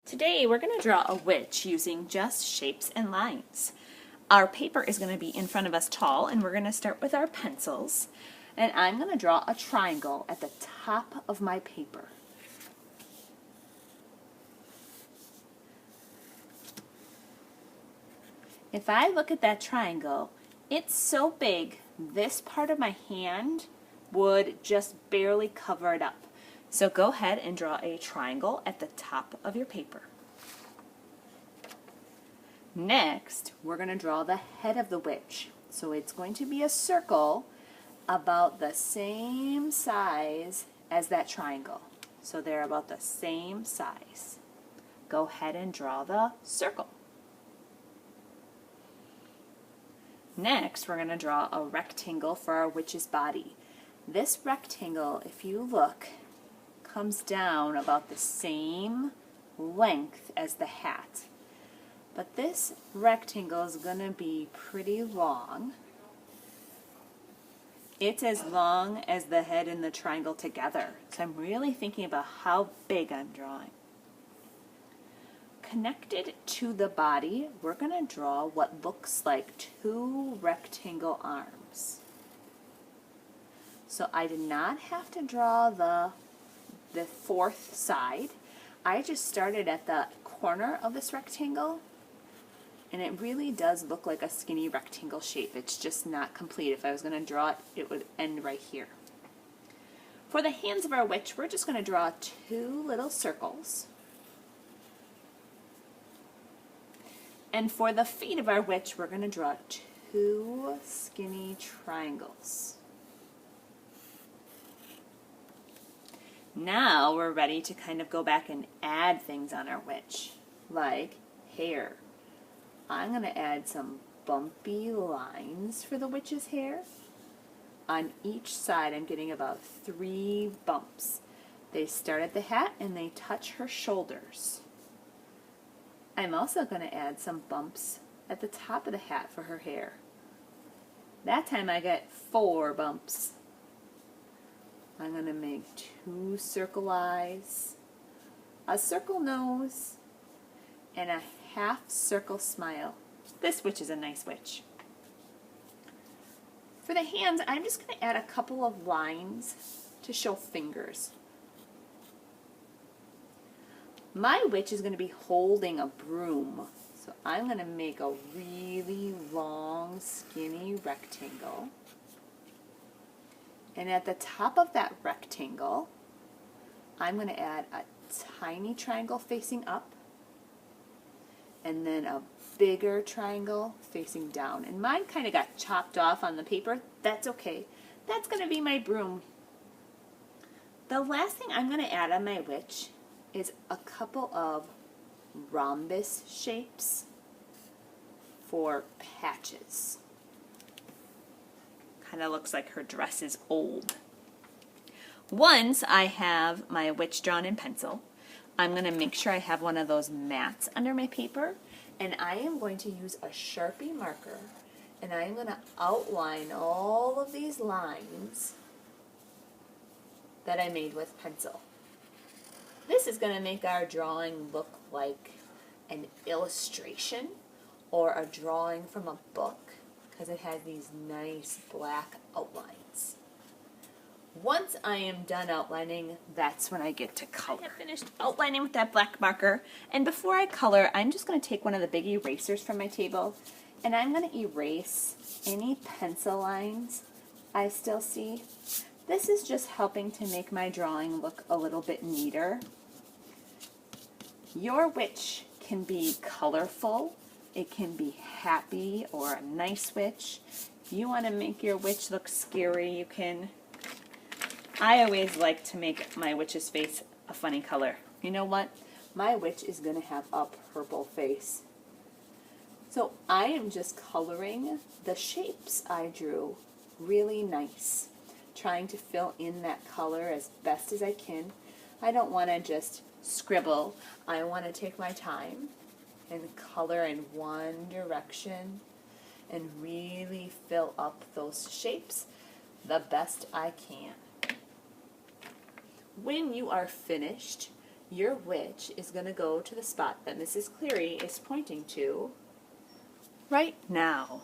Today we're going to draw a witch using just shapes and lines. Our paper is going to be in front of us tall, and we're going to start with our pencils. And I'm going to draw a triangle at the top of my paper. If I look at that triangle, it's so big this part of my hand would just barely cover it up. So go ahead and draw a triangle at the top of your paper. Next, we're going to draw the head of the witch. So it's going to be a circle about the same size as that triangle. So they're about the same size. Go ahead and draw the circle. Next, we're going to draw a rectangle for our witch's body. This rectangle, if you look, comes down about the same length as the hat. But this rectangle is going to be pretty long. It's as long as the head and the triangle together. So I'm really thinking about how big I'm drawing. Connected to the body, we're going to draw what looks like two rectangle arms. So I did not have to draw the fourth side. I just started at the corner of this rectangle, and it really does look like a skinny rectangle shape. It's just not complete. If I was going to draw it, it would end right here. For the hands of our witch, we're just going to draw two little circles. And for the feet of our witch, we're going to draw two skinny triangles. Now we're ready to kind of go back and add things on our witch, like hair. I'm going to add some bumpy lines for the witch's hair. On each side, I'm getting about 3 bumps. They start at the hat and they touch her shoulders. I'm also going to add some bumps at the top of the hat for her hair. That time I get 4 bumps. I'm going to make 2 circle eyes, a circle nose, and a half circle smile. This witch is a nice witch. For the hands, I'm just going to add a couple of lines to show fingers. My witch is going to be holding a broom, so I'm going to make a really long, skinny rectangle. And at the top of that rectangle, I'm going to add a tiny triangle facing up, and then a bigger triangle facing down. And mine kind of got chopped off on the paper. That's okay. That's going to be my broom. The last thing I'm going to add on my witch is a couple of rhombus shapes for patches. Kind of looks like her dress is old. Once I have my witch drawn in pencil, I'm going to make sure I have one of those mats under my paper, and I am going to use a Sharpie marker, and I'm going to outline all of these lines that I made with pencil. This is going to make our drawing look like an illustration or a drawing from a book, because it has these nice black outlines. Once I am done outlining, that's when I get to color. I have finished outlining with that black marker, and before I color, I'm just going to take one of the big erasers from my table, and I'm going to erase any pencil lines I still see. This is just helping to make my drawing look a little bit neater. Your witch can be colorful. It can be happy or a nice witch. If you want to make your witch look scary, you can. I always like to make my witch's face a funny color. You know what? My witch is going to have a purple face. So I am just coloring the shapes I drew really nice, trying to fill in that color as best as I can. I don't want to just scribble. I want to take my time and color in one direction and really fill up those shapes the best I can. When you are finished, your witch is going to go to the spot that Mrs. Cleary is pointing to right now.